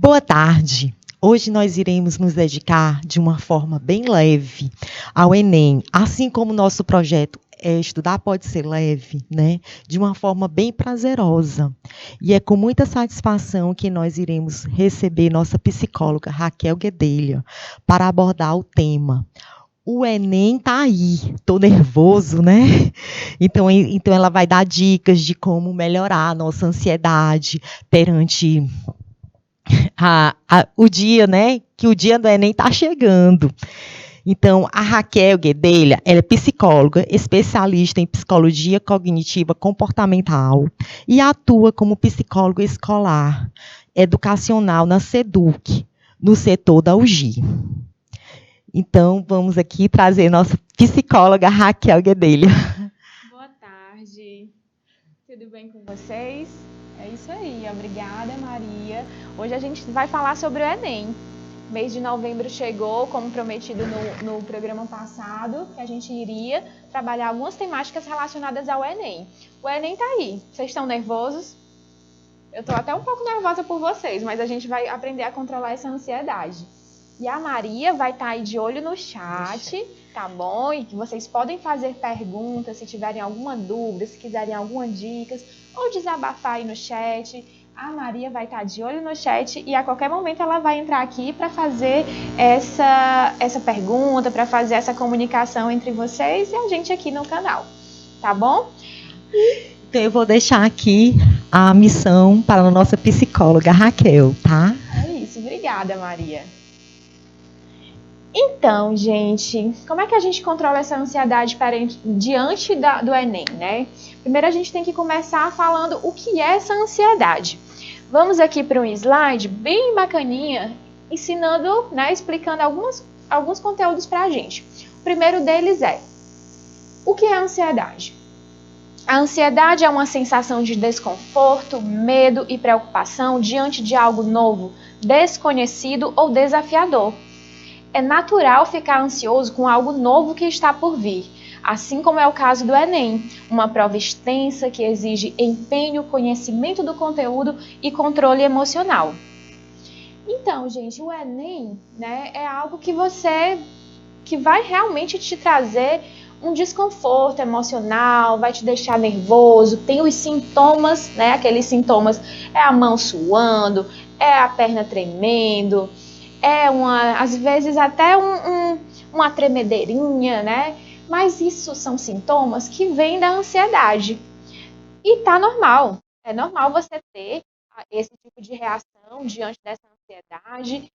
Boa tarde. Hoje nós iremos nos dedicar de uma forma bem leve ao Enem, assim como o nosso projeto Estudar Pode Ser Leve, né? De uma forma bem prazerosa. E é com muita satisfação que nós iremos receber nossa psicóloga Raquel Guedelha para abordar o tema. O Enem tá aí, tô nervoso, né? Então ela vai dar dicas de como melhorar a nossa ansiedade perante o dia, né? Que o dia do Enem está chegando. Então, a Raquel Guedelha, ela é psicóloga, especialista em psicologia cognitiva comportamental e atua como psicóloga escolar, educacional na SEDUC, no setor da UGI. Então, vamos aqui trazer nossa psicóloga Raquel Guedelha. Boa tarde. Tudo bem com vocês? É isso aí, obrigada, Maria. Hoje a gente vai falar sobre o Enem. Mês de novembro chegou, como prometido no programa passado, que a gente iria trabalhar algumas temáticas relacionadas ao Enem. O Enem tá aí. Vocês estão nervosos? Eu tô até um pouco nervosa por vocês, mas a gente vai aprender a controlar essa ansiedade. E a Maria vai estar aí de olho no chat, tá bom? E que vocês podem fazer perguntas, se tiverem alguma dúvida, se quiserem alguma dicas, ou desabafar aí no chat. A Maria vai estar de olho no chat e a qualquer momento ela vai entrar aqui para fazer essa pergunta, para fazer essa comunicação entre vocês e a gente aqui no canal, tá bom? Então eu vou deixar aqui a missão para a nossa psicóloga Raquel, tá? É isso, obrigada, Maria. Então, gente, como é que a gente controla essa ansiedade diante do Enem, né? Primeiro a gente tem que começar falando o que é essa ansiedade. Vamos aqui para um slide bem bacaninha, ensinando, né, explicando alguns conteúdos para a gente. O primeiro deles é, o que é a ansiedade? A ansiedade é uma sensação de desconforto, medo e preocupação diante de algo novo, desconhecido ou desafiador. É natural ficar ansioso com algo novo que está por vir, assim como é o caso do Enem, uma prova extensa que exige empenho, conhecimento do conteúdo e controle emocional. Então, gente, o Enem, né, é algo que vai realmente te trazer um desconforto emocional, vai te deixar nervoso, tem os sintomas, né, aqueles sintomas, é a mão suando, é a perna tremendo, às vezes até uma tremedeirinha, né? Mas isso são sintomas que vêm da ansiedade. E tá normal. É normal você ter esse tipo de reação diante dessa ansiedade.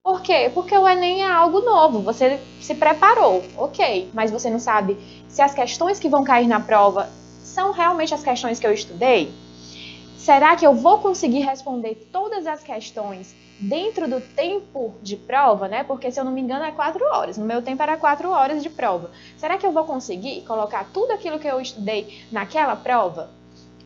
Por quê? Porque o Enem é algo novo. Você se preparou, ok. Mas você não sabe se as questões que vão cair na prova são realmente as questões que eu estudei? Será que eu vou conseguir responder todas as questões dentro do tempo de prova, né? Porque, se eu não me engano, é 4 horas. No meu tempo era 4 horas de prova. Será que eu vou conseguir colocar tudo aquilo que eu estudei naquela prova?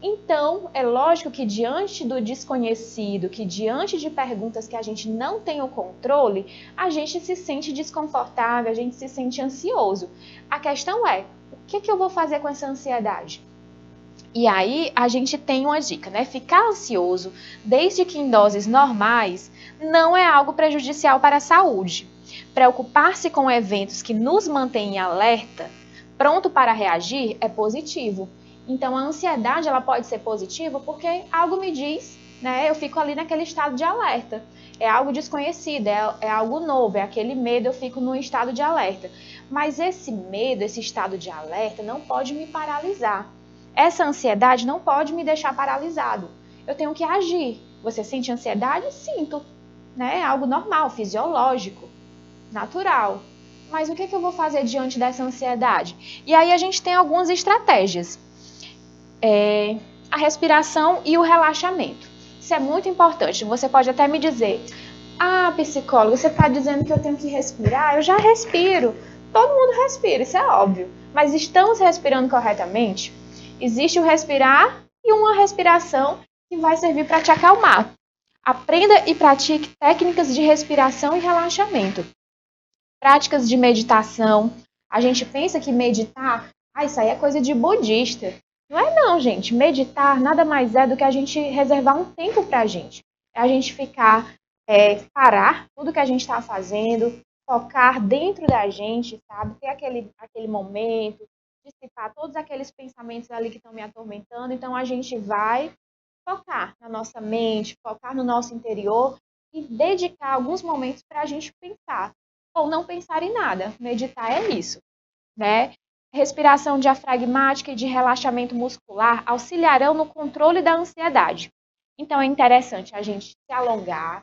Então, é lógico que diante do desconhecido, que diante de perguntas que a gente não tem o controle, a gente se sente desconfortável, a gente se sente ansioso. A questão é, o que eu vou fazer com essa ansiedade? E aí a gente tem uma dica, né? Ficar ansioso, desde que em doses normais, não é algo prejudicial para a saúde. Preocupar-se com eventos que nos mantêm em alerta, pronto para reagir, é positivo. Então a ansiedade ela pode ser positiva porque algo me diz, né? Eu fico ali naquele estado de alerta. É algo desconhecido, é algo novo, é aquele medo, eu fico no estado de alerta. Mas esse medo, esse estado de alerta não pode me paralisar. Essa ansiedade não pode me deixar paralisado. Eu tenho que agir. Você sente ansiedade? Sinto. Né? É algo normal, fisiológico, natural. Mas o que eu vou fazer diante dessa ansiedade? E aí a gente tem algumas estratégias. A respiração e o relaxamento. Isso é muito importante. Você pode até me dizer, psicóloga, você está dizendo que eu tenho que respirar? Eu já respiro. Todo mundo respira, isso é óbvio. Mas estamos respirando corretamente? Existe o respirar e uma respiração que vai servir para te acalmar. Aprenda e pratique técnicas de respiração e relaxamento. Práticas de meditação. A gente pensa que meditar, isso aí é coisa de budista. Não é não, gente. Meditar nada mais é do que a gente reservar um tempo para a gente. É a gente ficar parar tudo que a gente está fazendo, focar dentro da gente, sabe? Ter aquele momento, dissipar todos aqueles pensamentos ali que estão me atormentando. Então, a gente vai focar na nossa mente, focar no nosso interior e dedicar alguns momentos para a gente pensar. Ou não pensar em nada. Meditar é isso, né? Respiração diafragmática e de relaxamento muscular auxiliarão no controle da ansiedade. Então, é interessante a gente se alongar.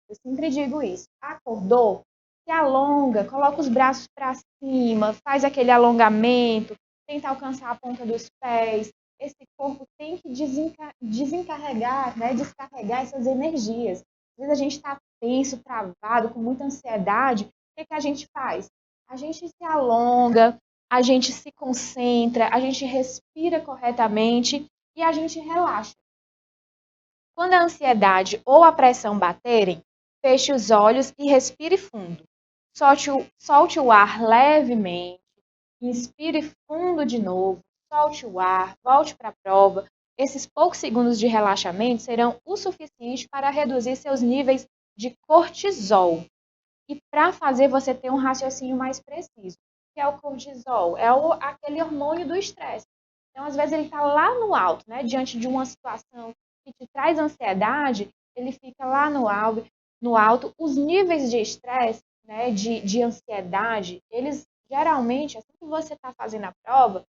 Eu sempre digo isso. Acordou? Se alonga, coloca os braços para cima, faz aquele alongamento, tenta alcançar a ponta dos pés. Esse corpo tem que desencarregar, né? Descarregar essas energias. Às vezes a gente está tenso, travado, com muita ansiedade. O que a gente faz? A gente se alonga, a gente se concentra, a gente respira corretamente e a gente relaxa. Quando a ansiedade ou a pressão baterem, feche os olhos e respire fundo. Solte o ar levemente, inspire fundo de novo, solte o ar, volte para a prova. Esses poucos segundos de relaxamento serão o suficiente para reduzir seus níveis de cortisol e para fazer você ter um raciocínio mais preciso. O que é o cortisol? É aquele hormônio do estresse. Então, às vezes, ele está lá no alto, né? Diante de uma situação que te traz ansiedade, ele fica lá no alto. Os níveis de estresse, né, de ansiedade, eles geralmente, assim que você está fazendo a prova,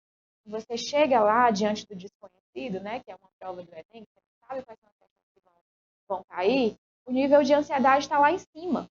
você chega lá diante do desconhecido, né, que é uma prova do Enem, você não sabe quais são as questões que vão cair, o nível de ansiedade está lá em cima.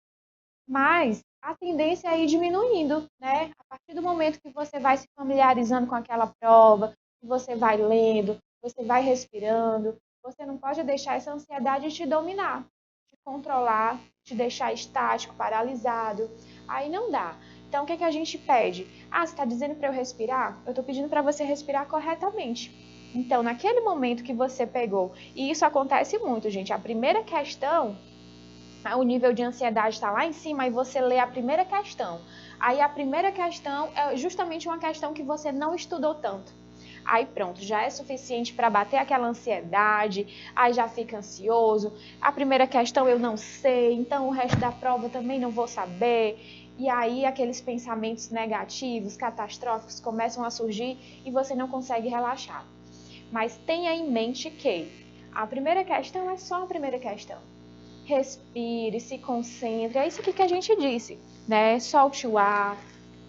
Mas a tendência é ir diminuindo, né? A partir do momento que você vai se familiarizando com aquela prova, que você vai lendo, você vai respirando, você não pode deixar essa ansiedade te dominar, te controlar, te deixar estático, paralisado. Aí não dá. Então, o que a gente pede? Ah, você está dizendo para eu respirar? Eu estou pedindo para você respirar corretamente. Então, naquele momento que você pegou, e isso acontece muito, gente, a primeira questão, o nível de ansiedade está lá em cima, e você lê a primeira questão. Aí a primeira questão é justamente uma questão que você não estudou tanto. Aí pronto, já é suficiente para bater aquela ansiedade, aí já fica ansioso. A primeira questão eu não sei, então o resto da prova também não vou saber. E aí aqueles pensamentos negativos, catastróficos começam a surgir e você não consegue relaxar. Mas tenha em mente que a primeira questão é só a primeira questão. Respire, se concentre. É isso aqui que a gente disse, né? Solte o ar,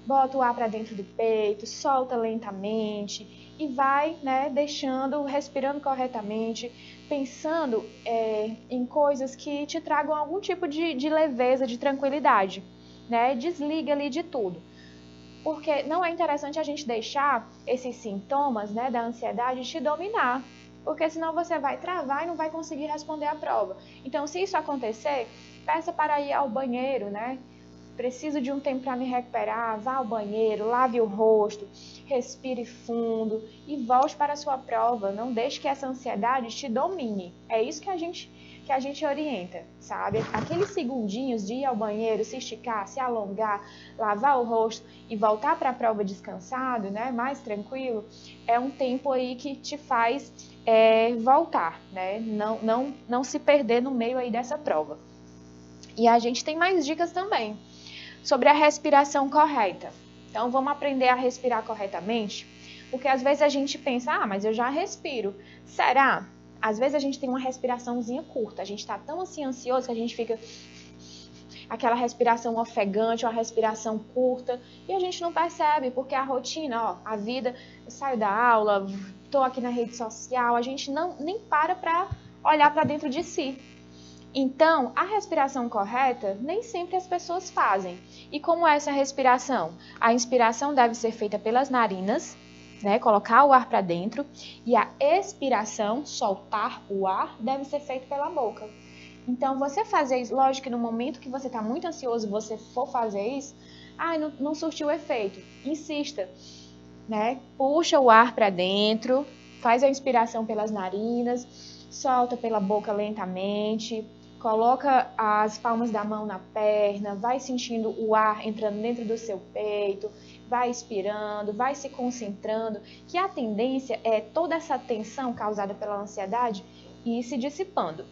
bota o ar para dentro do peito, solta lentamente e vai, né, deixando, respirando corretamente, pensando em coisas que te tragam algum tipo de leveza, de tranquilidade, né? Desliga ali de tudo. Porque não é interessante a gente deixar esses sintomas, né, da ansiedade te dominar. Porque senão você vai travar e não vai conseguir responder a prova. Então, se isso acontecer, peça para ir ao banheiro, né? Preciso de um tempo para me recuperar, vá ao banheiro, lave o rosto, respire fundo e volte para a sua prova. Não deixe que essa ansiedade te domine. É isso que a gente orienta, sabe? Aqueles segundinhos de ir ao banheiro, se esticar, se alongar, lavar o rosto e voltar para a prova descansado, né? Mais tranquilo, é um tempo aí que te faz voltar, né? Não se perder no meio aí dessa prova. E a gente tem mais dicas também sobre a respiração correta. Então, vamos aprender a respirar corretamente, porque às vezes a gente pensa, mas eu já respiro. Será? Às vezes a gente tem uma respiraçãozinha curta, a gente está tão assim ansioso que a gente fica aquela respiração ofegante, uma respiração curta, e a gente não percebe, porque a rotina, a vida, eu saio da aula, estou aqui na rede social, a gente nem para olhar para dentro de si. Então, a respiração correta nem sempre as pessoas fazem. E como é essa respiração? A inspiração deve ser feita pelas narinas, né? Colocar o ar para dentro. E a expiração, soltar o ar, deve ser feita pela boca. Então, você fazer isso, lógico que no momento que você está muito ansioso, você for fazer isso, não surtiu efeito. Insista, né? Puxa o ar para dentro, faz a inspiração pelas narinas, solta pela boca lentamente. Coloca as palmas da mão na perna, vai sentindo o ar entrando dentro do seu peito, vai expirando, vai se concentrando, que a tendência é toda essa tensão causada pela ansiedade ir se dissipando.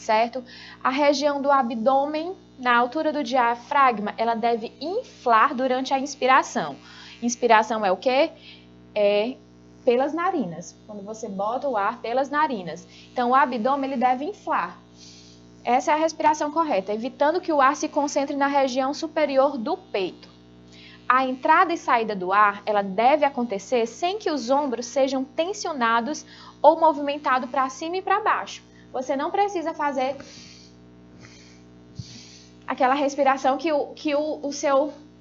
certo? A região do abdômen, na altura do diafragma, ela deve inflar durante a inspiração. Inspiração é o quê? É pelas narinas, quando você bota o ar pelas narinas. Então, o abdômen ele deve inflar. Essa é a respiração correta, evitando que o ar se concentre na região superior do peito. A entrada e saída do ar, ela deve acontecer sem que os ombros sejam tensionados ou movimentados para cima e para baixo. Você não precisa fazer aquela respiração que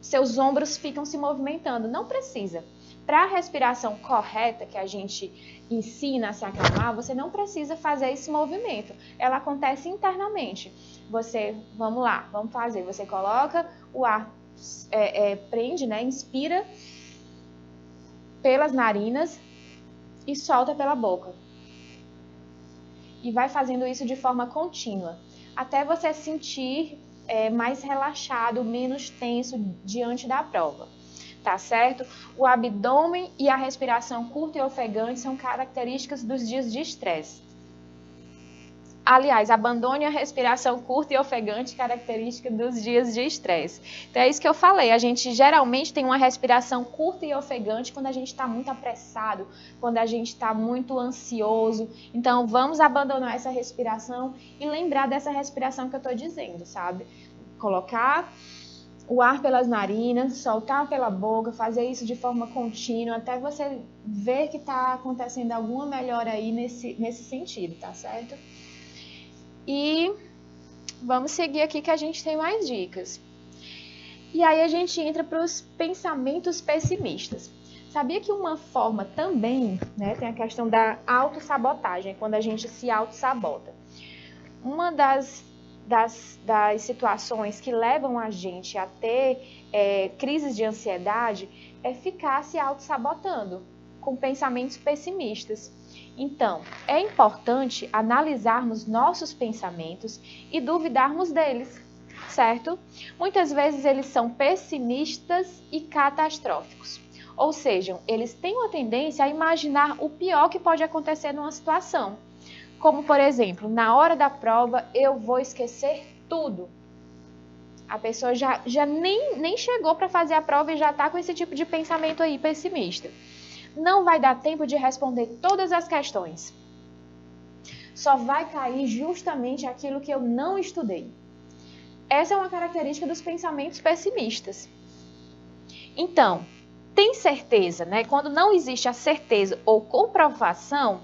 seus ombros ficam se movimentando. Não precisa. Para a respiração correta que a gente ensina a se acalmar, você não precisa fazer esse movimento. Ela acontece internamente. Vamos lá, vamos fazer. Você coloca o ar, prende, né? Inspira pelas narinas e solta pela boca. E vai fazendo isso de forma contínua, até você sentir mais relaxado, menos tenso diante da prova. Tá certo? O abdômen e a respiração curta e ofegante são características dos dias de estresse. Aliás, abandone a respiração curta e ofegante, característica dos dias de estresse. Então é isso que eu falei, a gente geralmente tem uma respiração curta e ofegante quando a gente está muito apressado, quando a gente está muito ansioso. Então vamos abandonar essa respiração e lembrar dessa respiração que eu estou dizendo, sabe? Colocar o ar pelas narinas, soltar pela boca, fazer isso de forma contínua, até você ver que está acontecendo alguma melhora aí nesse sentido, tá certo? E vamos seguir aqui que a gente tem mais dicas. E aí a gente entra para os pensamentos pessimistas. Sabia que uma forma também, né, tem a questão da autossabotagem, quando a gente se autossabota. Uma das situações que levam a gente a ter crises de ansiedade é ficar se autossabotando com pensamentos pessimistas. Então, é importante analisarmos nossos pensamentos e duvidarmos deles, certo? Muitas vezes eles são pessimistas e catastróficos. Ou seja, eles têm uma tendência a imaginar o pior que pode acontecer numa situação. Como, por exemplo, na hora da prova, eu vou esquecer tudo. A pessoa já nem chegou para fazer a prova e já está com esse tipo de pensamento aí pessimista. Não vai dar tempo de responder todas as questões. Só vai cair justamente aquilo que eu não estudei. Essa é uma característica dos pensamentos pessimistas. Então, tem certeza, né? Quando não existe a certeza ou comprovação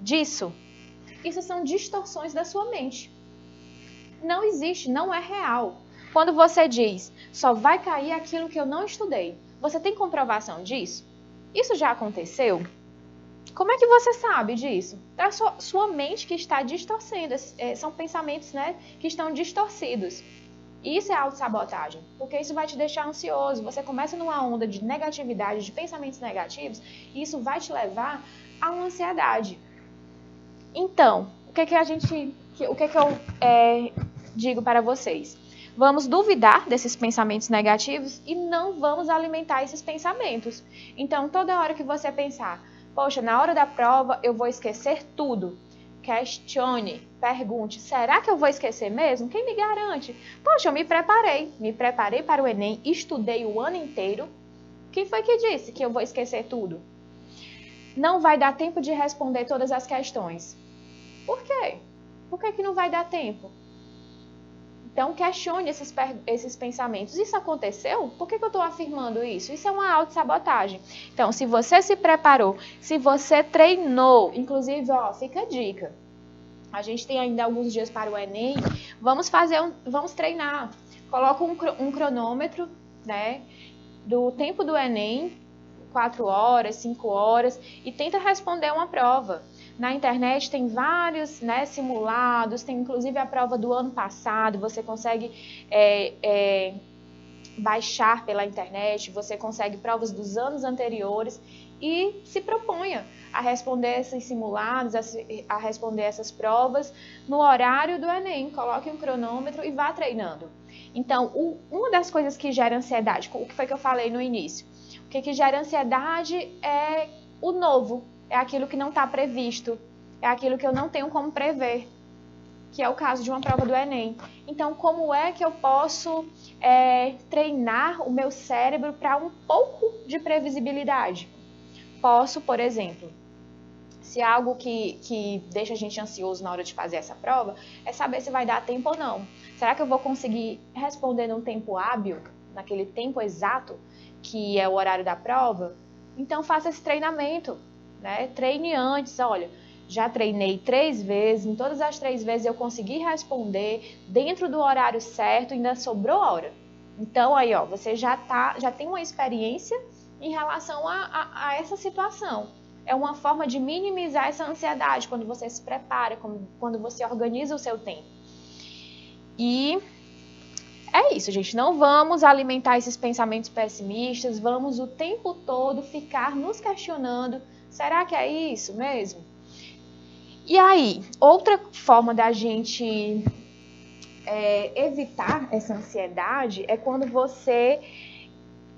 disso, isso são distorções da sua mente. Não existe, não é real. Quando você diz, só vai cair aquilo que eu não estudei, você tem comprovação disso? Isso já aconteceu? Como é que você sabe disso? É a sua mente que está distorcendo. São pensamentos, né, que estão distorcidos. Isso é autossabotagem, porque isso vai te deixar ansioso. Você começa numa onda de negatividade, de pensamentos negativos, e isso vai te levar a uma ansiedade. Então, o que eu digo para vocês? Vamos duvidar desses pensamentos negativos e não vamos alimentar esses pensamentos. Então, toda hora que você pensar, poxa, na hora da prova eu vou esquecer tudo. Questione, pergunte, será que eu vou esquecer mesmo? Quem me garante? Poxa, eu me preparei para o Enem, estudei o ano inteiro. Quem foi que disse que eu vou esquecer tudo? Não vai dar tempo de responder todas as questões. Por quê? Por que não vai dar tempo? Então, questione esses pensamentos. Isso aconteceu? Por que eu estou afirmando isso? Isso é uma autossabotagem. Então, se você se preparou, se você treinou, inclusive, fica a dica. A gente tem ainda alguns dias para o Enem. Vamos treinar. Coloca um cronômetro, né, do tempo do Enem, 4 horas, 5 horas, e tenta responder uma prova. Na internet tem vários, né, simulados, tem inclusive a prova do ano passado, você consegue baixar pela internet, você consegue provas dos anos anteriores e se proponha a responder esses simulados, a responder essas provas no horário do Enem. Coloque um cronômetro e vá treinando. Então, uma das coisas que gera ansiedade, o que foi que eu falei no início? O que gera ansiedade é o novo. É aquilo que não está previsto, é aquilo que eu não tenho como prever. que é o caso de uma prova do Enem. Então, como é que eu posso treinar o meu cérebro para um pouco de previsibilidade? Posso, por exemplo, se algo que deixa a gente ansioso na hora de fazer essa prova, é saber se vai dar tempo ou não. Será que eu vou conseguir responder num tempo hábil, naquele tempo exato, que é o horário da prova? Então, faça esse treinamento, né? Treine antes, olha, já treinei 3 vezes, em todas as 3 vezes eu consegui responder dentro do horário certo, ainda sobrou hora. Então, aí, ó, você já tem uma experiência em relação a essa situação. É uma forma de minimizar essa ansiedade quando você se prepara, quando você organiza o seu tempo. E é isso, gente. Não vamos alimentar esses pensamentos pessimistas, vamos o tempo todo ficar nos questionando, será que é isso mesmo? E aí, outra forma da gente evitar essa ansiedade é quando você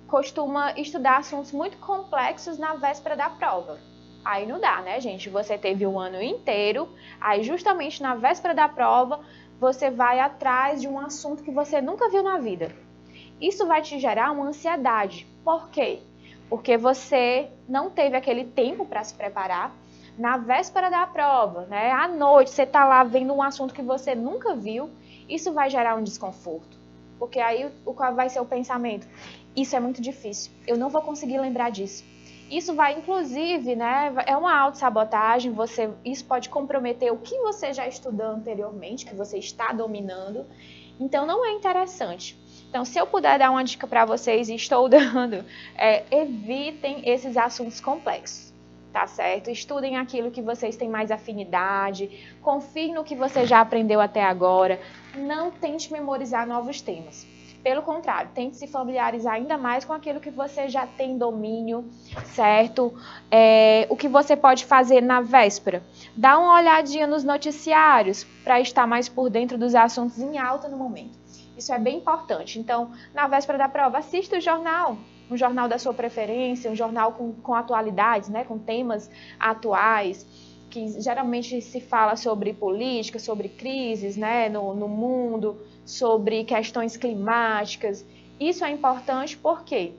costuma estudar assuntos muito complexos na véspera da prova. Aí não dá, né, gente? Você teve um ano inteiro, aí justamente na véspera da prova, você vai atrás de um assunto que você nunca viu na vida. Isso vai te gerar uma ansiedade. Por quê? Porque você não teve aquele tempo para se preparar. Na véspera da prova, né? À noite, você está lá vendo um assunto que você nunca viu, isso vai gerar um desconforto. Porque aí, qual vai ser o pensamento? Isso é muito difícil, eu não vou conseguir lembrar disso. Isso vai, inclusive, né, é uma autossabotagem, isso pode comprometer o que você já estudou anteriormente, que você está dominando, então não é interessante. Então, se eu puder dar uma dica para vocês, e estou dando, evitem esses assuntos complexos, tá certo? Estudem aquilo que vocês têm mais afinidade, confiem no que você já aprendeu até agora, não tente memorizar novos temas. Pelo contrário, tente se familiarizar ainda mais com aquilo que você já tem domínio, certo? O que você pode fazer na véspera? Dá uma olhadinha nos noticiários para estar mais por dentro dos assuntos em alta no momento. Isso é bem importante. Então, na véspera da prova, assista o jornal, um jornal da sua preferência, um jornal com atualidades, né? Com temas atuais, que geralmente se fala sobre política, sobre crises, né? no mundo, sobre questões climáticas. Isso é importante porque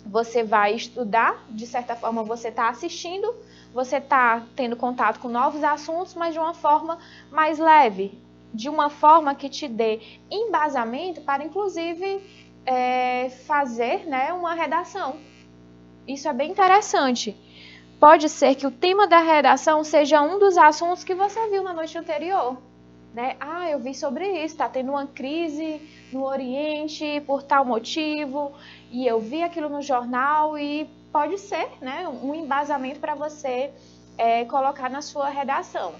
você vai estudar, de certa forma você está assistindo, você está tendo contato com novos assuntos, mas de uma forma mais leve, de uma forma que te dê embasamento para, inclusive, fazer, né, uma redação. Isso é bem interessante. Pode ser que o tema da redação seja um dos assuntos que você viu na noite anterior. Né? Eu vi sobre isso, está tendo uma crise no Oriente por tal motivo, e eu vi aquilo no jornal e pode ser, né, um embasamento para você colocar na sua redação.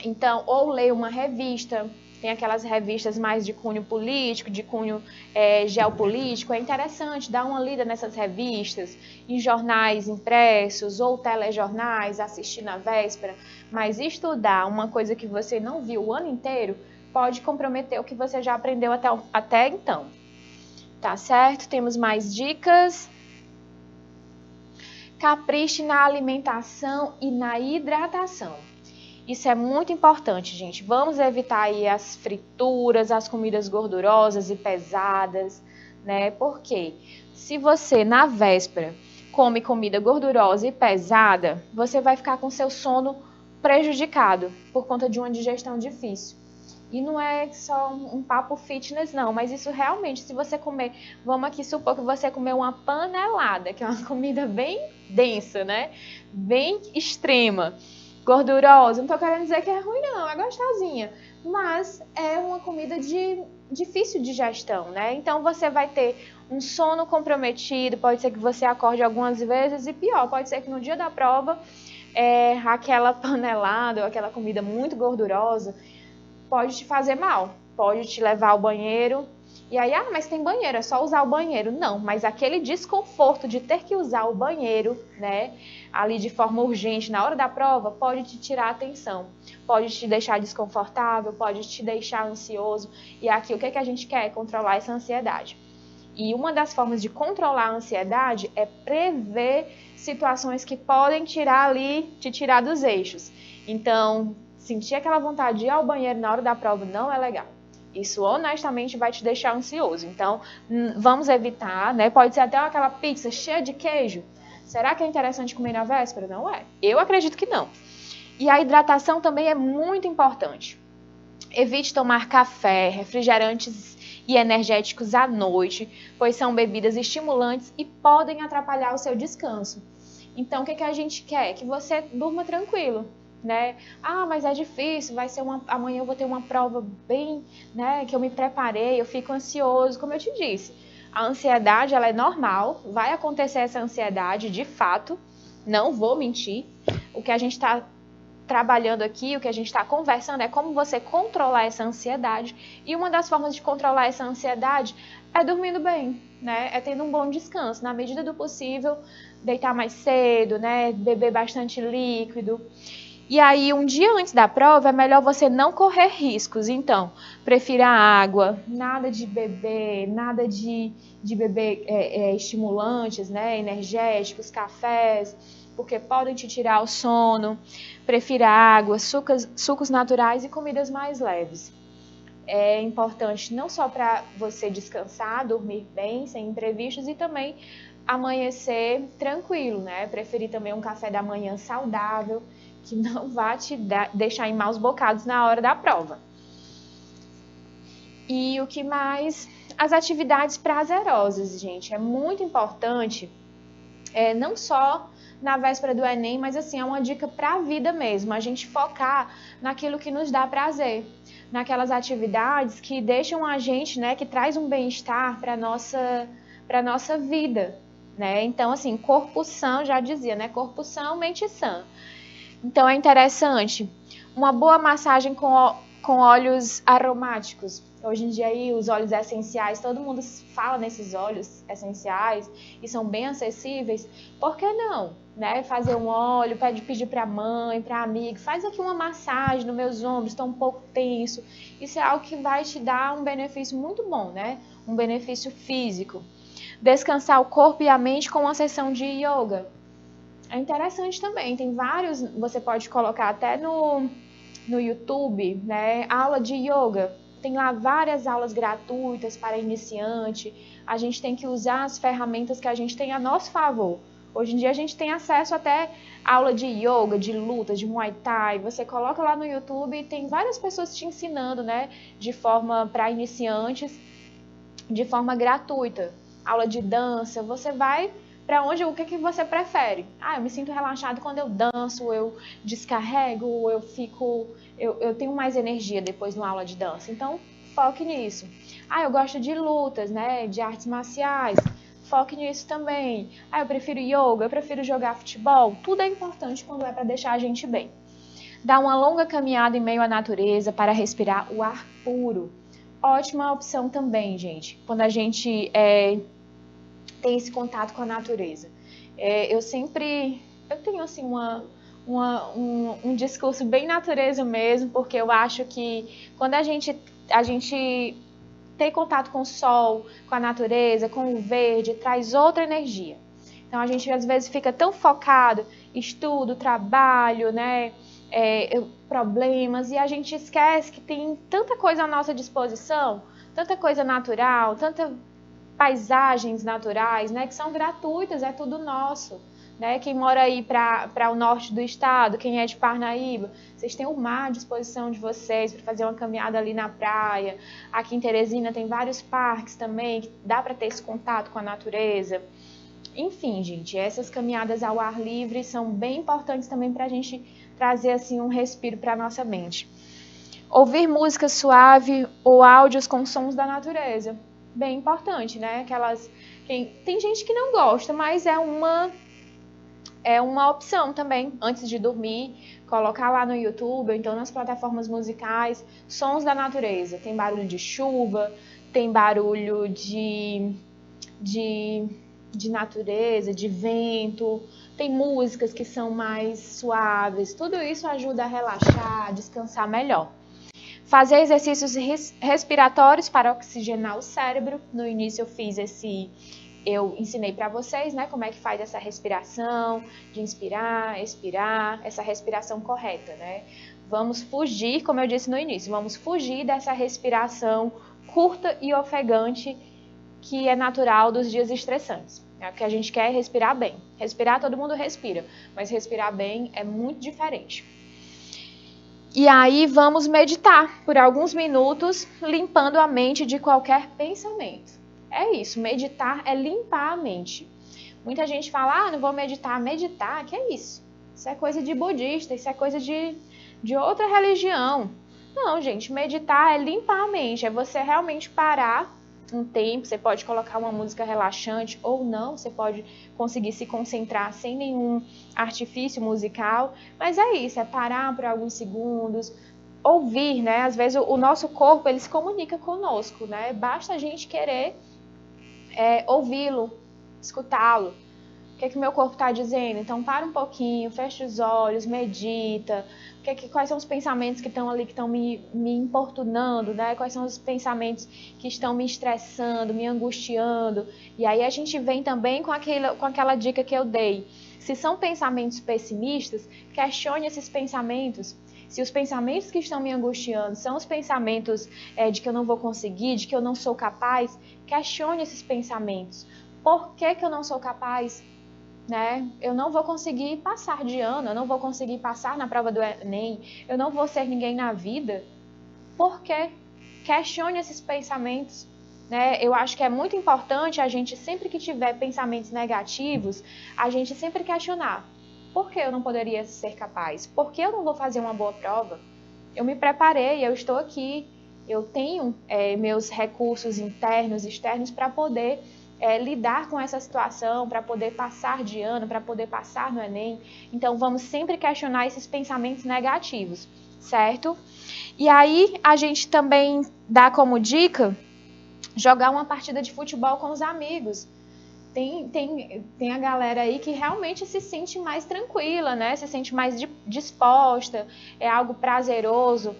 Então, ou ler uma revista, tem aquelas revistas mais de cunho político, de cunho geopolítico, é interessante dar uma lida nessas revistas, em jornais impressos ou telejornais, assistir na véspera, mas estudar uma coisa que você não viu o ano inteiro pode comprometer o que você já aprendeu até então. Tá certo? Temos mais dicas. Capriche na alimentação e na hidratação. Isso é muito importante, gente. Vamos evitar aí as frituras, as comidas gordurosas e pesadas, né? Porque se você, na véspera, come comida gordurosa e pesada, você vai ficar com seu sono prejudicado por conta de uma digestão difícil. E não é só um papo fitness, não, mas isso realmente, se você comer, vamos aqui supor que você comeu uma panelada, que é uma comida bem densa, né? Bem extrema. Gordurosa, não tô querendo dizer que é ruim não, é gostosinha, mas é uma comida de difícil digestão, né? Então você vai ter um sono comprometido, pode ser que você acorde algumas vezes e pior, pode ser que no dia da prova aquela panelada ou aquela comida muito gordurosa pode te fazer mal, pode te levar ao banheiro. E aí, mas tem banheiro, é só usar o banheiro. Não, mas aquele desconforto de ter que usar o banheiro, né, ali de forma urgente na hora da prova, pode te tirar a atenção, pode te deixar desconfortável, pode te deixar ansioso. E aqui, o que a gente quer? Controlar essa ansiedade. E uma das formas de controlar a ansiedade é prever situações que podem te tirar dos eixos. Então, sentir aquela vontade de ir ao banheiro na hora da prova não é legal. Isso honestamente vai te deixar ansioso. Então, vamos evitar, né? Pode ser até aquela pizza cheia de queijo. Será que é interessante comer na véspera? Não é. Eu acredito que não. E a hidratação também é muito importante. Evite tomar café, refrigerantes e energéticos à noite, pois são bebidas estimulantes e podem atrapalhar o seu descanso. Então, o que a gente quer? Que você durma tranquilo, né? Ah, mas é difícil, amanhã eu vou ter uma prova bem, né, que eu me preparei, eu fico ansioso, como eu te disse. A ansiedade, ela é normal, vai acontecer essa ansiedade, de fato, não vou mentir. O que a gente está trabalhando aqui, o que a gente está conversando é como você controlar essa ansiedade. E uma das formas de controlar essa ansiedade é dormindo bem, né? É tendo um bom descanso. Na medida do possível, deitar mais cedo, né? Beber bastante líquido. E aí, um dia antes da prova, é melhor você não correr riscos. Então, prefira água, nada de beber, nada de beber estimulantes, né? Energéticos, cafés, porque podem te tirar o sono. Prefira água, sucos naturais e comidas mais leves. É importante não só para você descansar, dormir bem, sem imprevistos, e também amanhecer tranquilo, né? Preferir também um café da manhã saudável, que não vai te deixar em maus bocados na hora da prova. E o que mais? As atividades prazerosas, gente. É muito importante, não só na véspera do Enem, mas assim, é uma dica para a vida mesmo, a gente focar naquilo que nos dá prazer, naquelas atividades que deixam a gente, né, que traz um bem-estar para nossa vida, né? Então, assim, corpo sã, já dizia, né, corpo sã, mente sã. Então, é interessante uma boa massagem com óleos aromáticos. Hoje em dia, aí, os óleos essenciais, todo mundo fala nesses óleos essenciais e são bem acessíveis. Por que não? Né? Fazer um óleo, pedir para a mãe, para amigo, faz aqui uma massagem nos meus ombros, estou um pouco tenso. Isso é algo que vai te dar um benefício muito bom, né? Um benefício físico. Descansar o corpo e a mente com uma sessão de yoga. É interessante também, tem vários, você pode colocar até no YouTube, né? Aula de yoga. Tem lá várias aulas gratuitas para iniciante. A gente tem que usar as ferramentas que a gente tem a nosso favor. Hoje em dia a gente tem acesso até a aula de yoga, de luta, de muay thai. Você coloca lá no YouTube e tem várias pessoas te ensinando, né? De forma para iniciantes, de forma gratuita. Aula de dança, você vai para onde, o que você prefere? Ah, eu me sinto relaxado quando eu danço, eu descarrego, eu tenho mais energia depois numa aula de dança. Então, foque nisso. Ah, eu gosto de lutas, né? De artes marciais. Foque nisso também. Ah, eu prefiro yoga, eu prefiro jogar futebol. Tudo é importante quando é para deixar a gente bem. Dar uma longa caminhada em meio à natureza para respirar o ar puro. Ótima opção também, gente. Quando a gente tem esse contato com a natureza. Eu tenho assim um discurso bem natureza mesmo, porque eu acho que quando a gente tem contato com o sol, com a natureza, com o verde, traz outra energia. Então a gente às vezes fica tão focado, estudo, trabalho, né, problemas, e a gente esquece que tem tanta coisa à nossa disposição, tanta coisa natural, tanta paisagens naturais, né, que são gratuitas, é tudo nosso, né? Quem mora aí para o norte do estado, quem é de Parnaíba, vocês têm o mar à disposição de vocês para fazer uma caminhada ali na praia. Aqui em Teresina tem vários parques também, que dá para ter esse contato com a natureza. Enfim, gente, essas caminhadas ao ar livre são bem importantes também para a gente trazer assim um respiro para a nossa mente. Ouvir música suave ou áudios com sons da natureza. Bem importante, né? Tem gente que não gosta, mas é uma opção também, antes de dormir, colocar lá no YouTube, ou então nas plataformas musicais, sons da natureza. Tem barulho de chuva, tem barulho de natureza, de vento, tem músicas que são mais suaves. Tudo isso ajuda a relaxar, a descansar melhor. Fazer exercícios respiratórios para oxigenar o cérebro. No início eu ensinei para vocês, né, como é que faz essa respiração, de inspirar, expirar, essa respiração correta, né? Vamos fugir, como eu disse no início, vamos fugir dessa respiração curta e ofegante que é natural dos dias estressantes. O que a gente quer é respirar bem. Respirar, todo mundo respira, mas respirar bem é muito diferente. E aí vamos meditar por alguns minutos, limpando a mente de qualquer pensamento. É isso, meditar é limpar a mente. Muita gente fala, não vou meditar. Meditar, que é isso? Isso é coisa de budista, isso é coisa de outra religião. Não, gente, meditar é limpar a mente, é você realmente parar um tempo, você pode colocar uma música relaxante ou não, você pode conseguir se concentrar sem nenhum artifício musical, mas é isso, é parar por alguns segundos, ouvir, né? Às vezes o nosso corpo, ele se comunica conosco, né? Basta a gente querer ouvi-lo, escutá-lo. O que é que meu corpo está dizendo? Então, para um pouquinho, fecha os olhos, medita. Quais são os pensamentos que estão ali, que estão me importunando, né? Quais são os pensamentos que estão me estressando, me angustiando? E aí a gente vem também com aquela dica que eu dei. Se são pensamentos pessimistas, questione esses pensamentos. Se os pensamentos que estão me angustiando são os pensamentos de que eu não vou conseguir, de que eu não sou capaz, questione esses pensamentos. Por que eu não sou capaz? Né? Eu não vou conseguir passar de ano, eu não vou conseguir passar na prova do Enem, eu não vou ser ninguém na vida. Por quê? Questione esses pensamentos. Né? Eu acho que é muito importante a gente, sempre que tiver pensamentos negativos, a gente sempre questionar. Por que eu não poderia ser capaz? Por que eu não vou fazer uma boa prova? Eu me preparei, eu estou aqui, eu tenho meus recursos internos, externos para poder lidar com essa situação, para poder passar de ano, para poder passar no Enem. Então, vamos sempre questionar esses pensamentos negativos, certo? E aí, a gente também dá como dica jogar uma partida de futebol com os amigos. Tem a galera aí que realmente se sente mais tranquila, né? Se sente mais disposta, é algo prazeroso.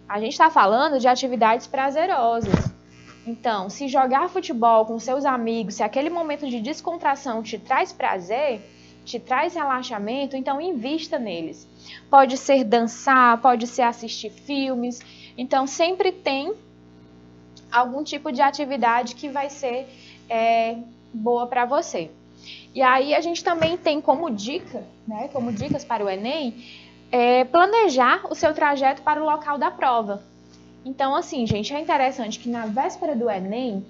A gente está falando de atividades prazerosas. Então, se jogar futebol com seus amigos, se aquele momento de descontração te traz prazer, te traz relaxamento, então invista neles. Pode ser dançar, pode ser assistir filmes. Então, sempre tem algum tipo de atividade que vai ser boa para você. E aí a gente também tem como dica, né, como dicas para o Enem, planejar o seu trajeto para o local da prova. Então, assim, gente, é interessante que na véspera do Enem,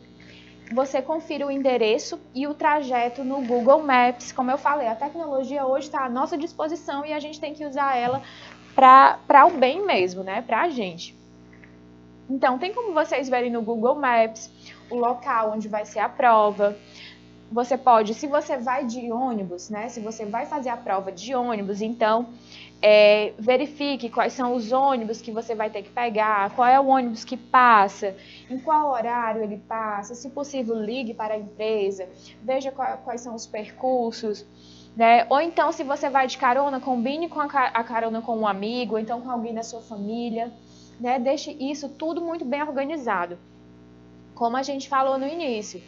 você confira o endereço e o trajeto no Google Maps. Como eu falei, a tecnologia hoje está à nossa disposição e a gente tem que usar ela para o bem mesmo, né? Para a gente. Então, tem como vocês verem no Google Maps o local onde vai ser a prova. Você pode, se você vai de ônibus, né? Se você vai fazer a prova de ônibus, então verifique quais são os ônibus que você vai ter que pegar, qual é o ônibus que passa, em qual horário ele passa, se possível ligue para a empresa, veja quais são os percursos, né? Ou então, se você vai de carona, combine com a carona com um amigo, ou então com alguém da sua família, né? Deixe isso tudo muito bem organizado. Como a gente falou no início,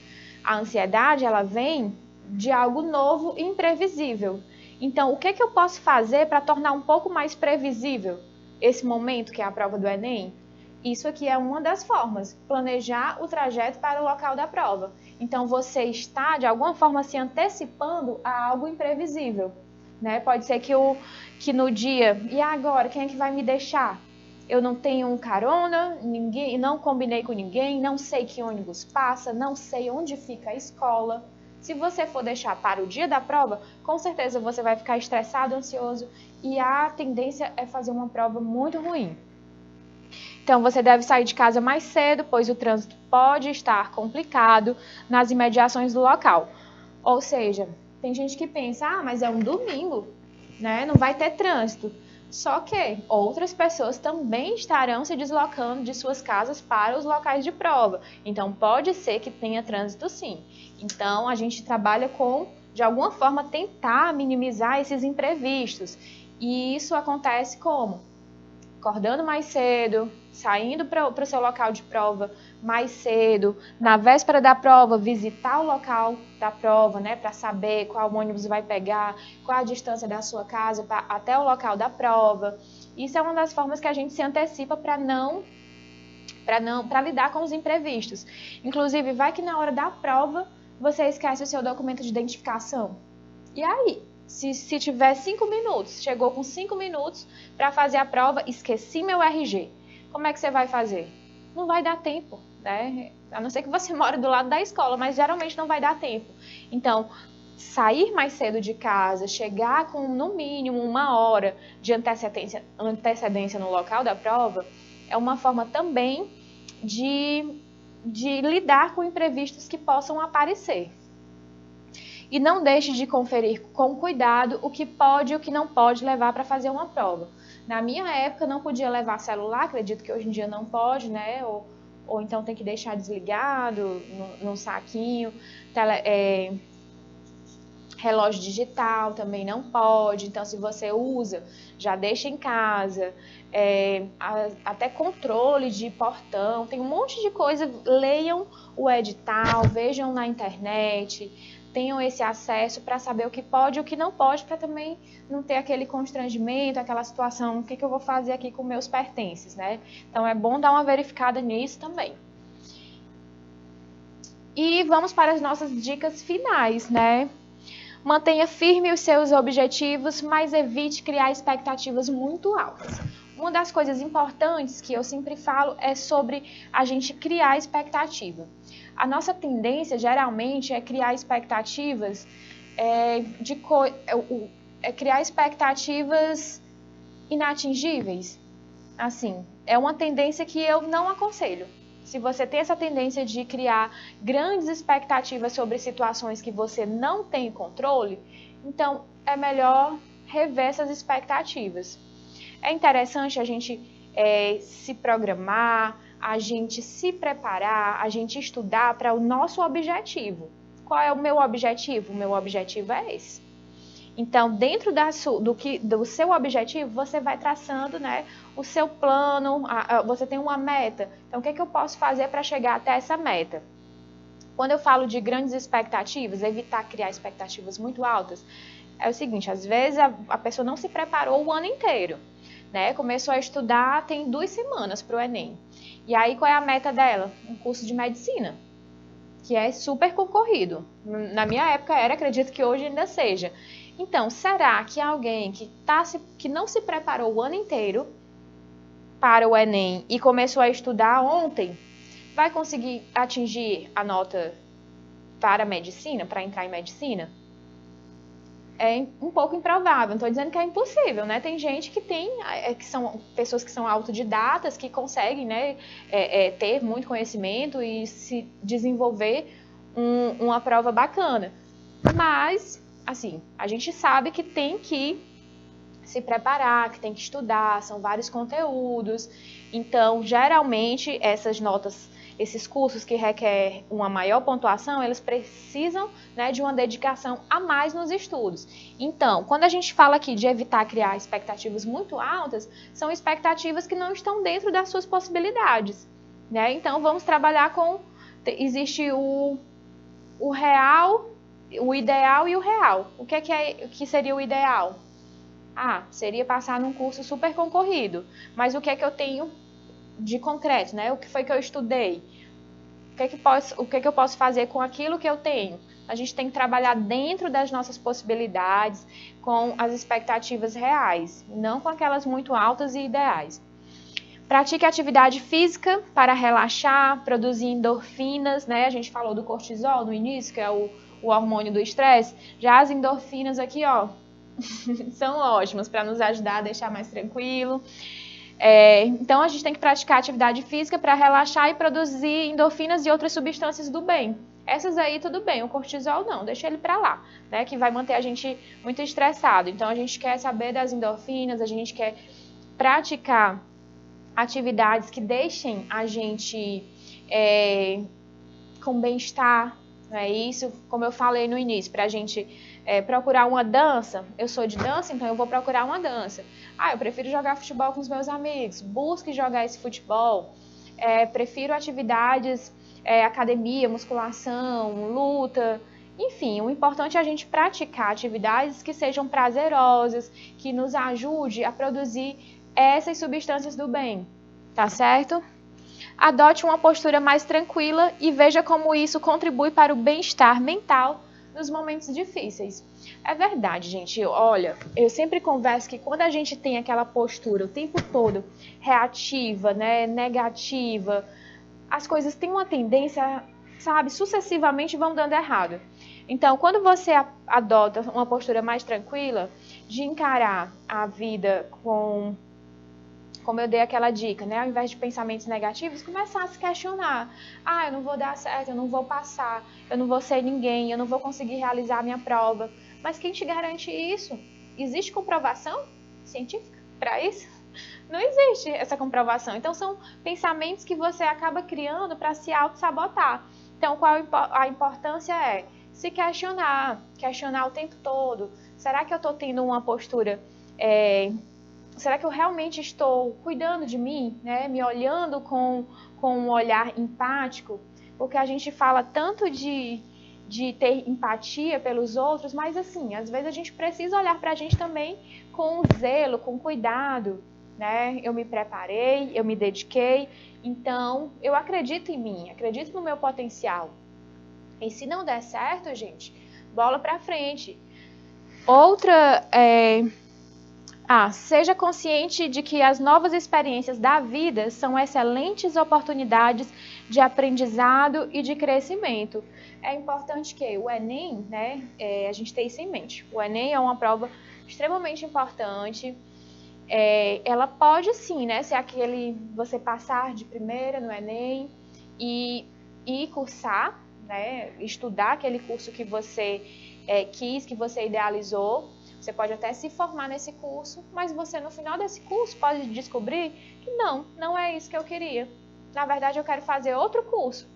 a ansiedade, ela vem de algo novo e imprevisível. Então, o que eu posso fazer para tornar um pouco mais previsível esse momento, que é a prova do Enem? Isso aqui é uma das formas, planejar o trajeto para o local da prova. Então, você está, de alguma forma, se antecipando a algo imprevisível. Né? Pode ser que no dia, e agora, quem é que vai me deixar? Eu não tenho carona, não combinei com ninguém, não sei que ônibus passa, não sei onde fica a escola. Se você for deixar para o dia da prova, com certeza você vai ficar estressado, ansioso e a tendência é fazer uma prova muito ruim. Então, você deve sair de casa mais cedo, pois o trânsito pode estar complicado nas imediações do local. Ou seja, tem gente que pensa, mas é um domingo, né? Não vai ter trânsito. Só que outras pessoas também estarão se deslocando de suas casas para os locais de prova. Então, pode ser que tenha trânsito sim. Então, a gente trabalha com, de alguma forma, tentar minimizar esses imprevistos. E isso acontece como? acordando mais cedo, saindo para o seu local de prova mais cedo, na véspera da prova, visitar o local da prova, né, para saber qual ônibus vai pegar, qual a distância da sua casa até o local da prova. Isso é uma das formas que a gente se antecipa para lidar com os imprevistos. Inclusive, vai que na hora da prova você esquece o seu documento de identificação. E aí? Se tiver 5 minutos, chegou com 5 minutos para fazer a prova, esqueci meu RG. Como é que você vai fazer? Não vai dar tempo, né? A não ser que você mora do lado da escola, mas geralmente não vai dar tempo. Então, sair mais cedo de casa, chegar com no mínimo 1 hora de antecedência no local da prova, é uma forma também de lidar com imprevistos que possam aparecer. E não deixe de conferir com cuidado o que pode e o que não pode levar para fazer uma prova. Na minha época não podia levar celular, acredito que hoje em dia não pode, né? Ou então tem que deixar desligado no saquinho. Relógio digital também não pode, então se você usa, já deixa em casa. Até controle de portão, tem um monte de coisa. Leiam o edital, vejam na internet, tenham esse acesso para saber o que pode e o que não pode, para também não ter aquele constrangimento, aquela situação, o que eu vou fazer aqui com meus pertences, né? Então é bom dar uma verificada nisso também. E vamos para as nossas dicas finais, né? Mantenha firme os seus objetivos, mas evite criar expectativas muito altas. Uma das coisas importantes que eu sempre falo é sobre a gente criar expectativa. A nossa tendência, geralmente, é criar expectativas criar expectativas inatingíveis. Assim, é uma tendência que eu não aconselho. Se você tem essa tendência de criar grandes expectativas sobre situações que você não tem controle, então é melhor rever essas expectativas. É interessante a gente se programar, a gente se preparar, a gente estudar para o nosso objetivo. Qual é o meu objetivo? O meu objetivo é esse. Então, dentro do seu objetivo, você vai traçando, né, o seu plano, você tem uma meta. Então, o que eu posso fazer para chegar até essa meta? Quando eu falo de grandes expectativas, evitar criar expectativas muito altas, é o seguinte, às vezes a pessoa não se preparou o ano inteiro, né? Começou a estudar, tem 2 semanas para o Enem. E aí, qual é a meta dela? Um curso de medicina, que é super concorrido. Na minha época era, acredito que hoje ainda seja. Então, será que alguém que não se preparou o ano inteiro para o Enem e começou a estudar ontem, vai conseguir atingir a nota para medicina, para entrar em medicina? É um pouco improvável, não estou dizendo que é impossível, né? Tem gente que são pessoas que são autodidatas, que conseguem, né, ter muito conhecimento e se desenvolver uma prova bacana. Mas, assim, a gente sabe que tem que se preparar, que tem que estudar, são vários conteúdos. Então, geralmente, essas notas, esses cursos que requerem uma maior pontuação, eles precisam, né, de uma dedicação a mais nos estudos. Então, quando a gente fala aqui de evitar criar expectativas muito altas, são expectativas que não estão dentro das suas possibilidades, né? Então, vamos trabalhar com... Existe o real, o ideal e o real. O que seria o ideal? Seria passar num curso super concorrido. Mas o que é que eu tenho de concreto, né? O que foi que eu estudei? O que eu posso fazer com aquilo que eu tenho? A gente tem que trabalhar dentro das nossas possibilidades, com as expectativas reais, não com aquelas muito altas e ideais. Pratique atividade física para relaxar, produzir endorfinas, né? A gente falou do cortisol no início, que é o hormônio do estresse. Já as endorfinas aqui, ó, são ótimas para nos ajudar a deixar mais tranquilo. Então, a gente tem que praticar atividade física para relaxar e produzir endorfinas e outras substâncias do bem. Essas aí, tudo bem, o cortisol não, deixa ele para lá, né? Que vai manter a gente muito estressado. Então, a gente quer saber das endorfinas, a gente quer praticar atividades que deixem a gente com bem-estar, né? Isso, como eu falei no início, para a gente procurar uma dança, eu sou de dança, então eu vou procurar uma dança. Eu prefiro jogar futebol com os meus amigos, busque jogar esse futebol. Prefiro atividades, academia, musculação, luta, enfim, o importante é a gente praticar atividades que sejam prazerosas, que nos ajude a produzir essas substâncias do bem, tá certo? Adote uma postura mais tranquila e veja como isso contribui para o bem-estar mental nos momentos difíceis. É verdade, gente. Olha, eu sempre converso que quando a gente tem aquela postura o tempo todo reativa, né, negativa, as coisas têm uma tendência, sabe, sucessivamente vão dando errado. Então, quando você adota uma postura mais tranquila, de encarar a vida como eu dei aquela dica, né? Ao invés de pensamentos negativos, começar a se questionar. Eu não vou dar certo, eu não vou passar, eu não vou ser ninguém, eu não vou conseguir realizar a minha prova. Mas quem te garante isso? Existe comprovação científica para isso? Não existe essa comprovação. Então, são pensamentos que você acaba criando para se auto-sabotar. Então, qual a importância é? Se questionar o tempo todo. Será que eu estou tendo uma postura... Será que eu realmente estou cuidando de mim, né? Me olhando com um olhar empático? Porque a gente fala tanto de ter empatia pelos outros, mas assim, às vezes a gente precisa olhar para a gente também com zelo, com cuidado, né? Eu me preparei, eu me dediquei, então eu acredito em mim, acredito no meu potencial. E se não der certo, gente, bola para frente. Outra seja consciente de que as novas experiências da vida são excelentes oportunidades de aprendizado e de crescimento. É importante que o Enem, né, a gente tenha isso em mente. O Enem é uma prova extremamente importante. Ela pode sim, né, ser você passar de primeira no Enem e cursar, né, estudar aquele curso que você quis, que você idealizou. Você pode até se formar nesse curso, mas você no final desse curso pode descobrir que não é isso que eu queria. Na verdade, eu quero fazer outro curso.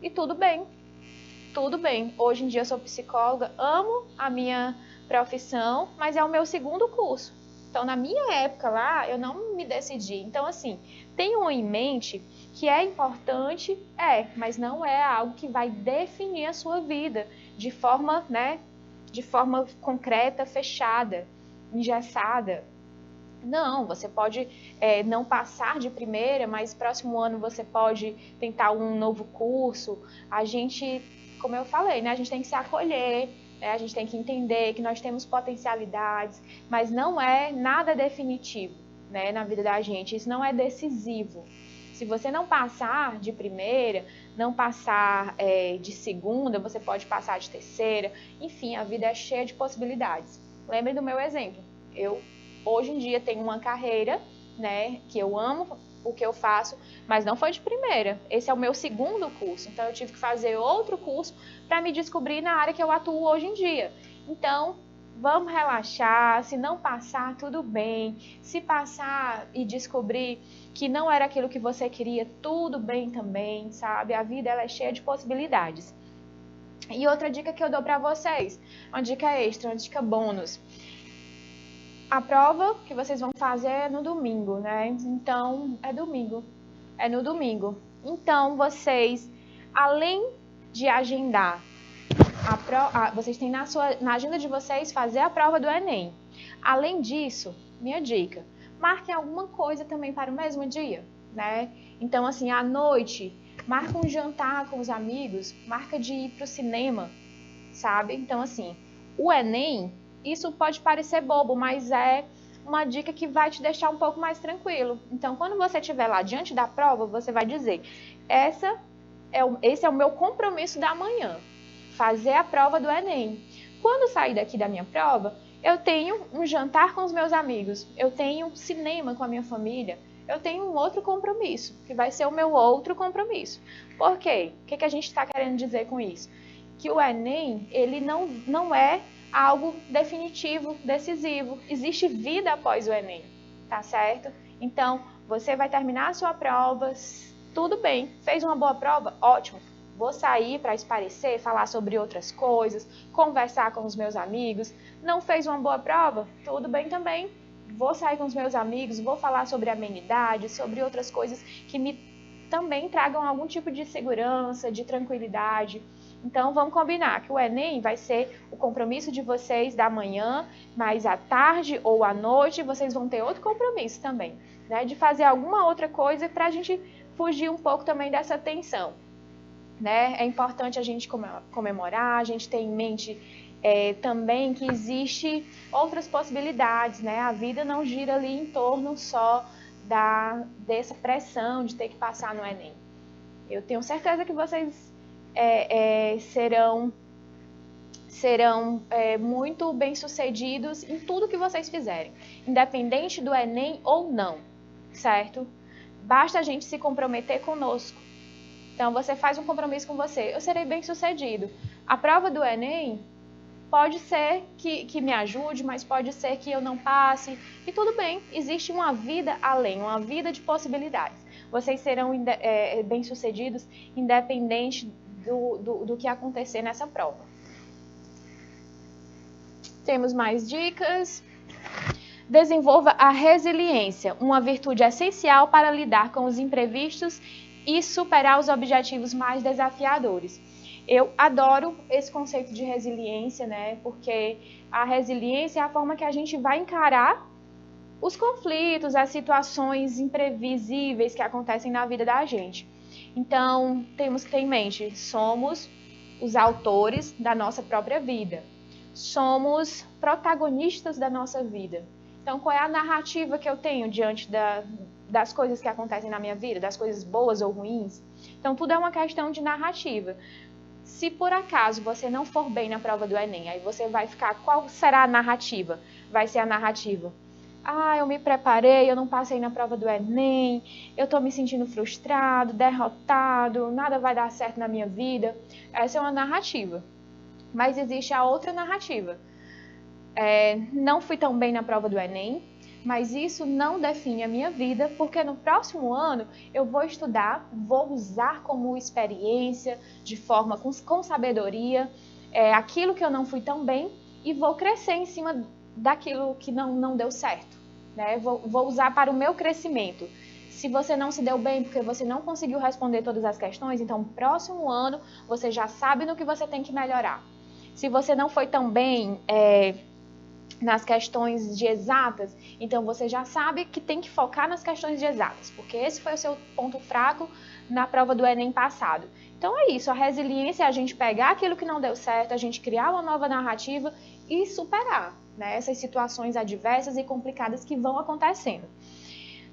E tudo bem. Tudo bem. Hoje em dia eu sou psicóloga, amo a minha profissão, mas é o meu segundo curso. Então, na minha época lá, eu não me decidi. Então, assim, tenham em mente que é importante, mas não é algo que vai definir a sua vida de forma, né, de forma concreta, fechada, engessada. Não, você pode não passar de primeira, mas próximo ano você pode tentar um novo curso. A gente, como eu falei, né, a gente tem que se acolher, né, a gente tem que entender que nós temos potencialidades, mas não é nada definitivo, né, na vida da gente. Isso não é decisivo. Se você não passar de primeira, não passar de segunda, você pode passar de terceira. Enfim, a vida é cheia de possibilidades. Lembre do meu exemplo. Eu, hoje em dia, tenho uma carreira, né, que eu amo o que eu faço, mas não foi de primeira. Esse é o meu segundo curso. Então, eu tive que fazer outro curso para me descobrir na área que eu atuo hoje em dia. Então, vamos relaxar. Se não passar, tudo bem. Se passar e descobrir que não era aquilo que você queria, tudo bem também, sabe? A vida ela é cheia de possibilidades. E outra dica que eu dou para vocês, uma dica extra, uma dica bônus. A prova que vocês vão fazer é no domingo, né? Então, é no domingo. Então, vocês, além de agendar, vocês têm na agenda de vocês fazer a prova do Enem. Além disso, minha dica, marquem alguma coisa também para o mesmo dia, né? Então, assim, à noite, marca um jantar com os amigos, marca de ir para o cinema, sabe? Então, assim, o Enem, isso pode parecer bobo, mas é uma dica que vai te deixar um pouco mais tranquilo. Então, quando você estiver lá diante da prova, você vai dizer, esse é o meu compromisso da manhã, fazer a prova do Enem. Quando sair daqui da minha prova, eu tenho um jantar com os meus amigos, eu tenho cinema com a minha família, eu tenho um outro compromisso, que vai ser o meu outro compromisso. Por quê? O que a gente está querendo dizer com isso? Que o Enem, ele não é algo definitivo, decisivo. Existe vida após o Enem, tá certo? Então, você vai terminar a sua prova, tudo bem, fez uma boa prova? Ótimo. Vou sair para espairecer, falar sobre outras coisas, conversar com os meus amigos. Não fez uma boa prova? Tudo bem também. Vou sair com os meus amigos, vou falar sobre amenidades, sobre outras coisas que me também tragam algum tipo de segurança, de tranquilidade. Então, vamos combinar que o Enem vai ser o compromisso de vocês da manhã, mas à tarde ou à noite vocês vão ter outro compromisso também, né? De fazer alguma outra coisa para a gente fugir um pouco também dessa tensão, né? É importante a gente comemorar, a gente ter em mente também que existe outras possibilidades, né? A vida não gira ali em torno só dessa pressão de ter que passar no Enem. Eu tenho certeza que vocês serão muito bem-sucedidos em tudo que vocês fizerem, independente do Enem ou não, certo? Basta a gente se comprometer conosco. Então, você faz um compromisso com você, eu serei bem-sucedido. A prova do Enem pode ser que me ajude, mas pode ser que eu não passe, e tudo bem, existe uma vida além, uma vida de possibilidades. Vocês serão bem-sucedidos independente do que acontecer nessa prova. Temos mais dicas. Desenvolva a resiliência, uma virtude essencial para lidar com os imprevistos e superar os objetivos mais desafiadores. Eu adoro esse conceito de resiliência, né? Porque a resiliência é a forma que a gente vai encarar os conflitos, as situações imprevisíveis que acontecem na vida da gente. Então, temos que ter em mente, somos os autores da nossa própria vida. Somos protagonistas da nossa vida. Então, qual é a narrativa que eu tenho diante das coisas que acontecem na minha vida, das coisas boas ou ruins? Então, tudo é uma questão de narrativa. Se por acaso você não for bem na prova do Enem, aí você vai ficar, qual será a narrativa? Vai ser a narrativa: eu me preparei, eu não passei na prova do Enem, eu estou me sentindo frustrado, derrotado, nada vai dar certo na minha vida. Essa é uma narrativa. Mas existe a outra narrativa. Não fui tão bem na prova do Enem, mas isso não define a minha vida, porque no próximo ano eu vou estudar, vou usar como experiência, de forma com sabedoria, aquilo que eu não fui tão bem, e vou crescer em cima daquilo que não deu certo, né? Vou usar para o meu crescimento. Se você não se deu bem porque você não conseguiu responder todas as questões, então no próximo ano você já sabe no que você tem que melhorar. Se você não foi tão bem nas questões de exatas, então você já sabe que tem que focar nas questões de exatas, porque esse foi o seu ponto fraco na prova do Enem passado. Então é isso, a resiliência é a gente pegar aquilo que não deu certo, a gente criar uma nova narrativa e superar, né, essas situações adversas e complicadas que vão acontecendo.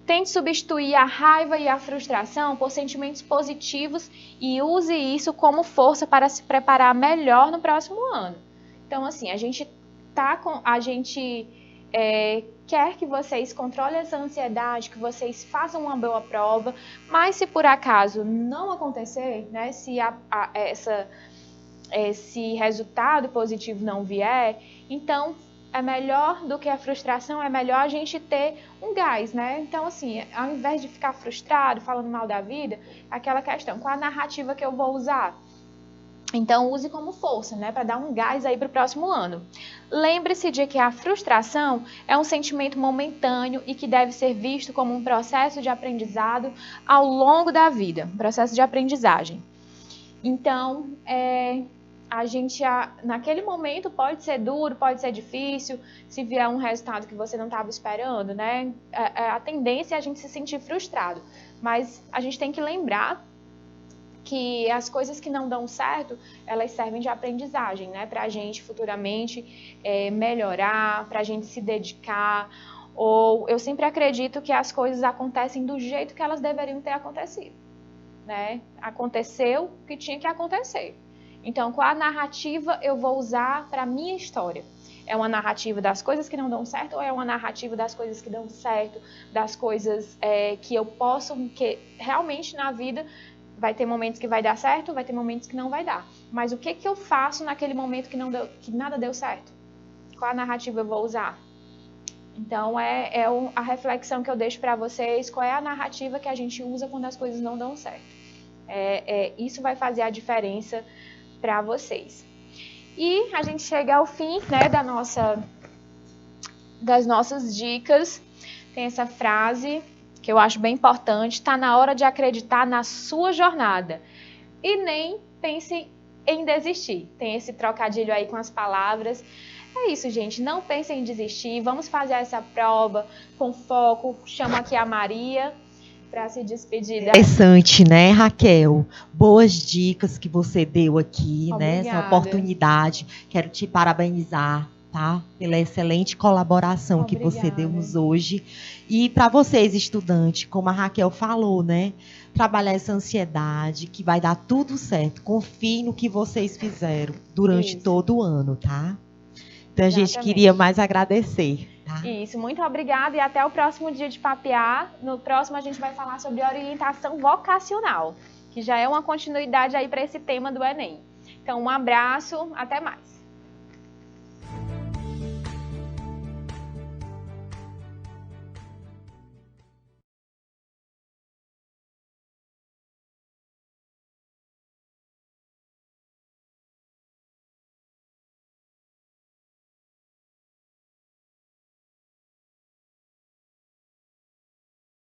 Tente substituir a raiva e a frustração por sentimentos positivos e use isso como força para se preparar melhor no próximo ano. Então, assim, a gente quer que vocês controlem essa ansiedade, que vocês façam uma boa prova, mas se por acaso não acontecer, né, se esse resultado positivo não vier, então é melhor do que a frustração, é melhor a gente ter um gás, né? Então, assim, ao invés de ficar frustrado, falando mal da vida, aquela questão, qual a narrativa que eu vou usar? Então, use como força, né, para dar um gás aí para o próximo ano. Lembre-se de que a frustração é um sentimento momentâneo e que deve ser visto como um processo de aprendizado ao longo da vida, um processo de aprendizagem. Então, naquele momento pode ser duro, pode ser difícil, se vier um resultado que você não estava esperando, né? A tendência é a gente se sentir frustrado, mas a gente tem que lembrar que as coisas que não dão certo, elas servem de aprendizagem, né? Para a gente futuramente melhorar, para a gente se dedicar. Ou eu sempre acredito que as coisas acontecem do jeito que elas deveriam ter acontecido, né? Aconteceu o que tinha que acontecer. Então, qual a narrativa eu vou usar para a minha história? É uma narrativa das coisas que não dão certo ou é uma narrativa das coisas que dão certo, das coisas que eu posso, que realmente na vida vai ter momentos que vai dar certo, vai ter momentos que não vai dar. Mas o que eu faço naquele momento que nada deu certo? Qual a narrativa eu vou usar? Então, a reflexão que eu deixo para vocês, qual é a narrativa que a gente usa quando as coisas não dão certo? Isso vai fazer a diferença para vocês. E a gente chega ao fim, né, das nossas dicas. Tem essa frase que eu acho bem importante: está na hora de acreditar na sua jornada e nem pensem em desistir. Tem esse trocadilho aí com as palavras. É isso, gente, não pensem em desistir, vamos fazer essa prova com foco. Chamo aqui a Maria para se despedir. Interessante, né, Raquel? Boas dicas que você deu aqui, Obrigada. né? Essa oportunidade. Quero te parabenizar, tá? Pela excelente colaboração que você deu-nos hoje. E para vocês, estudantes, como a Raquel falou, né? Trabalhar essa ansiedade, que vai dar tudo certo. Confie no que vocês fizeram durante todo o ano, tá? Então, a gente queria mais agradecer. Tá? Isso, muito obrigada e até o próximo dia de papear. No próximo a gente vai falar sobre orientação vocacional, que já é uma continuidade aí para esse tema do Enem. Então, um abraço, até mais.